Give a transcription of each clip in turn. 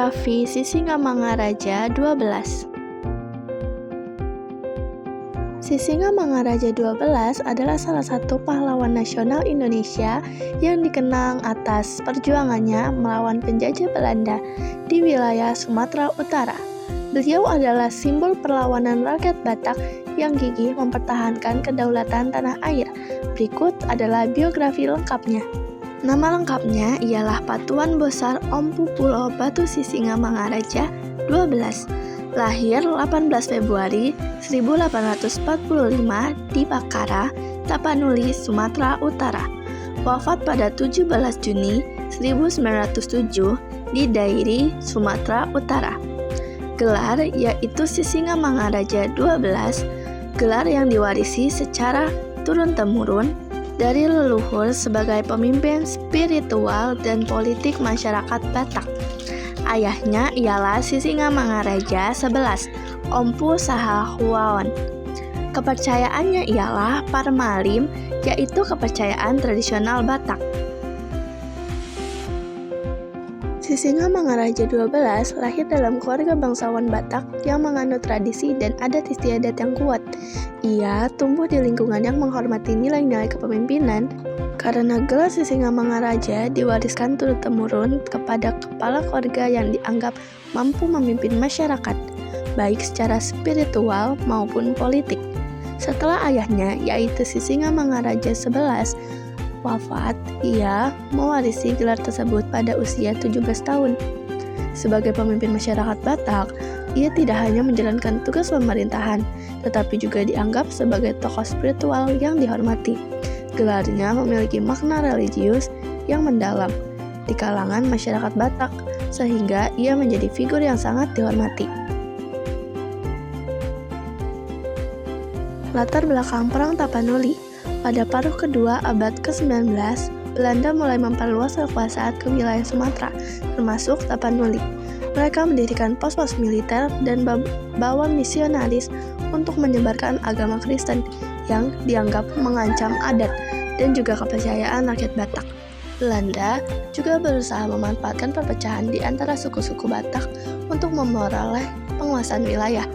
Biografi Sisingamangaraja 12. Sisingamangaraja 12 adalah salah satu pahlawan nasional Indonesia yang dikenang atas perjuangannya melawan penjajah Belanda di wilayah Sumatera Utara. Beliau adalah simbol perlawanan rakyat Batak yang gigih mempertahankan kedaulatan tanah air. Berikut adalah biografi lengkapnya. Nama lengkapnya ialah Patuan Bosar Ompu Pulo Batu Sisingamangaraja 12. Lahir 18 Februari 1845 di Bakara, Tapanuli, Sumatera Utara. Wafat pada 17 Juni 1907 di Dairi, Sumatera Utara. Gelar yaitu Sisingamangaraja 12, gelar yang diwarisi secara turun-temurun dari leluhur sebagai pemimpin spiritual dan politik masyarakat Batak. Ayahnya ialah Sisingamangaraja 11, Ompu Saha Huaon. Kepercayaannya ialah Parmalim, yaitu kepercayaan tradisional Batak. Sisingamangaraja 12 lahir dalam keluarga bangsawan Batak yang menganut tradisi dan adat istiadat yang kuat. Ia tumbuh di lingkungan yang menghormati nilai-nilai kepemimpinan karena gelar Sisingamangaraja diwariskan turun-temurun kepada kepala keluarga yang dianggap mampu memimpin masyarakat, baik secara spiritual maupun politik. Setelah ayahnya, yaitu Sisingamangaraja 11, wafat, ia mewarisi gelar tersebut pada usia 17 tahun. Sebagai pemimpin masyarakat Batak, ia tidak hanya menjalankan tugas pemerintahan, tetapi juga dianggap sebagai tokoh spiritual yang dihormati. Gelarnya memiliki makna religius yang mendalam di kalangan masyarakat Batak, sehingga ia menjadi figur yang sangat dihormati. Latar belakang Perang Tapanuli. Pada paruh kedua abad ke-19, Belanda mulai memperluas kekuasaan ke wilayah Sumatera, termasuk Tapanuli. Mereka mendirikan pos-pos militer dan bawa misionaris untuk menyebarkan agama Kristen yang dianggap mengancam adat dan juga kepercayaan rakyat Batak. Belanda juga berusaha memanfaatkan perpecahan di antara suku-suku Batak untuk memperoleh penguasaan wilayah.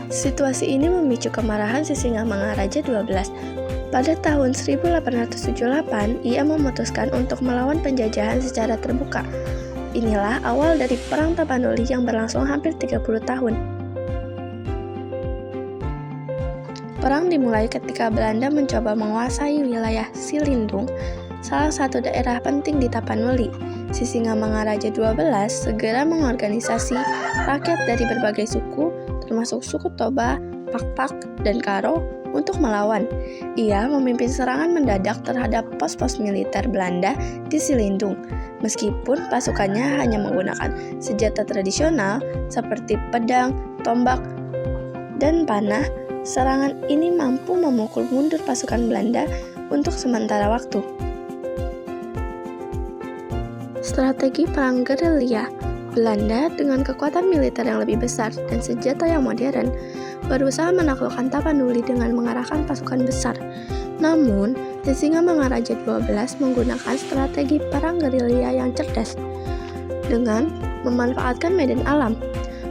Situasi ini memicu kemarahan Sisingamangaraja 12. Pada tahun 1878, ia memutuskan untuk melawan penjajahan secara terbuka. Inilah awal dari Perang Tapanuli yang berlangsung hampir 30 tahun. Perang dimulai ketika Belanda mencoba menguasai wilayah Silindung, salah satu daerah penting di Tapanuli. Sisingamangaraja 12 segera mengorganisasi rakyat dari berbagai suku, termasuk suku Toba, Pakpak, dan Karo, untuk melawan. Ia memimpin serangan mendadak terhadap pos-pos militer Belanda di Silindung. Meskipun pasukannya hanya menggunakan senjata tradisional seperti pedang, tombak, dan panah, serangan ini mampu memukul mundur pasukan Belanda untuk sementara waktu. Strategi perang gerilya. Belanda dengan kekuatan militer yang lebih besar dan senjata yang modern berusaha menaklukkan Tapanuli dengan mengarahkan pasukan besar. Namun, Sisingamangaraja 12 menggunakan strategi perang gerilya yang cerdas dengan memanfaatkan medan alam.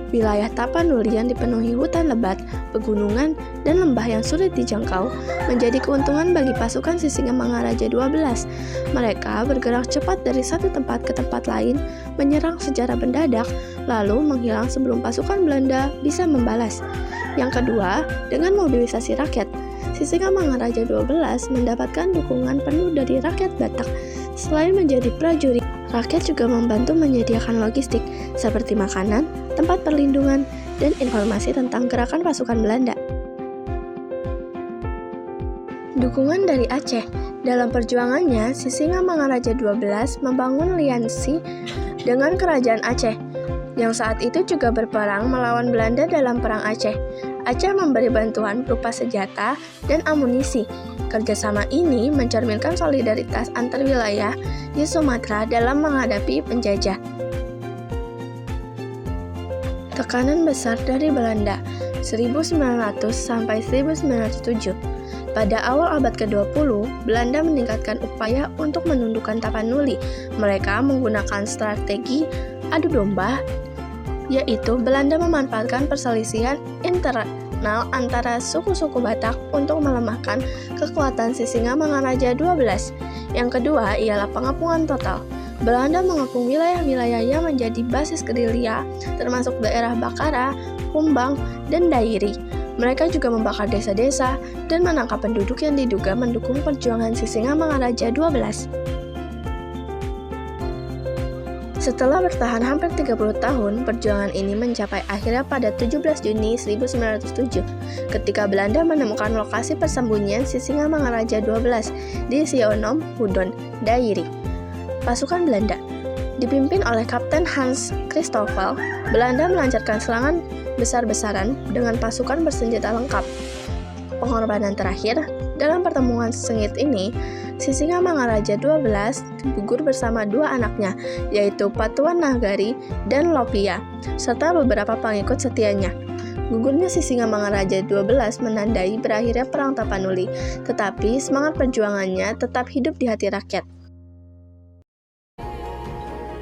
Wilayah Tapanuli yang dipenuhi hutan lebat, pegunungan, dan lembah yang sulit dijangkau menjadi keuntungan bagi pasukan Sisingamangaraja 12. Mereka bergerak cepat dari satu tempat ke tempat lain, menyerang secara mendadak, lalu menghilang sebelum pasukan Belanda bisa membalas. Yang kedua, dengan mobilisasi rakyat, Sisingamangaraja 12 mendapatkan dukungan penuh dari rakyat Batak. Selain menjadi prajurit, rakyat juga membantu menyediakan logistik seperti makanan, tempat perlindungan, dan informasi tentang gerakan pasukan Belanda. Dukungan dari Aceh. Dalam perjuangannya, Sisingamangaraja 12 membangun aliansi dengan Kerajaan Aceh, yang saat itu juga berperang melawan Belanda dalam Perang Aceh. Aceh memberi bantuan berupa senjata dan amunisi. Kerjasama ini mencerminkan solidaritas antar wilayah di Sumatera dalam menghadapi penjajah. Tekanan besar dari Belanda 1900 sampai 1907. Pada awal abad ke-20, Belanda meningkatkan upaya untuk menundukkan Tapanuli. Mereka menggunakan strategi adu domba yaitu Belanda memanfaatkan perselisihan internal antara suku-suku Batak untuk melemahkan kekuatan Sisingamangaraja XII. Yang kedua ialah pengepungan total. Belanda mengepung wilayah-wilayah yang menjadi basis gerilya, termasuk daerah Bakara, Humbang, dan Dairi. Mereka juga membakar desa-desa dan menangkap penduduk yang diduga mendukung perjuangan Sisingamangaraja XII. Setelah bertahan hampir 30 tahun, perjuangan ini mencapai akhirnya pada 17 Juni 1907, ketika Belanda menemukan lokasi persembunyian Sisingamangaraja XII di Sionom Hudon, Dairi. Pasukan Belanda dipimpin oleh Kapten Hans Christoffel, Belanda melancarkan serangan besar-besaran dengan pasukan bersenjata lengkap. Pengorbanan terakhir dalam pertemuan sengit ini, Sisingamangaraja XII gugur bersama dua anaknya, yaitu Patuan Nagari dan Lopia, serta beberapa pengikut setianya. Gugurnya Sisingamangaraja XII menandai berakhirnya Perang Tapanuli, tetapi semangat perjuangannya tetap hidup di hati rakyat.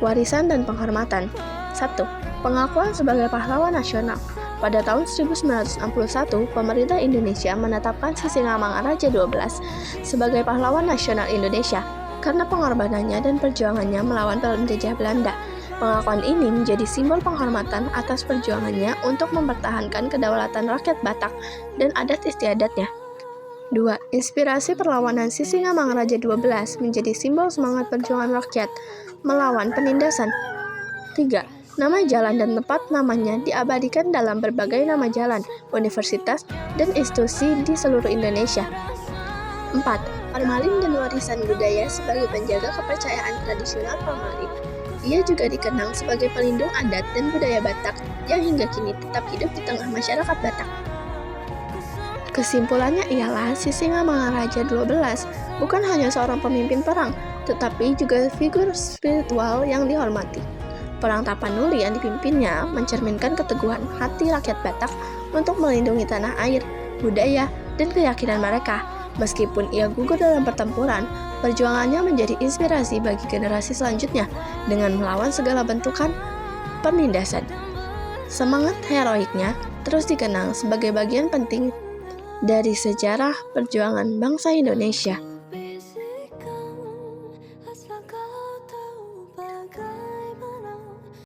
Warisan dan penghormatan. 1. Pengakuan sebagai pahlawan nasional. Pada tahun 1961, pemerintah Indonesia menetapkan Sisingamangaraja XII sebagai pahlawan nasional Indonesia karena pengorbanannya dan perjuangannya melawan penjajah Belanda. Pengakuan ini menjadi simbol penghormatan atas perjuangannya untuk mempertahankan kedaulatan rakyat Batak dan adat istiadatnya. 2. Inspirasi perlawanan Sisingamangaraja XII menjadi simbol semangat perjuangan rakyat melawan penindasan. 3. Nama jalan dan tempat namanya diabadikan dalam berbagai nama jalan, universitas, dan institusi di seluruh Indonesia. 4. Formalin dan warisan budaya sebagai penjaga kepercayaan tradisional Formalin. Ia juga dikenang sebagai pelindung adat dan budaya Batak yang hingga kini tetap hidup di tengah masyarakat Batak. Kesimpulannya ialah Sisingamangaraja XII bukan hanya seorang pemimpin perang, tetapi juga figur spiritual yang dihormati. Perang Tapanuli yang dipimpinnya mencerminkan keteguhan hati rakyat Batak untuk melindungi tanah air, budaya, dan keyakinan mereka. Meskipun ia gugur dalam pertempuran, perjuangannya menjadi inspirasi bagi generasi selanjutnya dengan melawan segala bentukan penindasan. Semangat heroiknya terus dikenang sebagai bagian penting dari sejarah perjuangan bangsa Indonesia.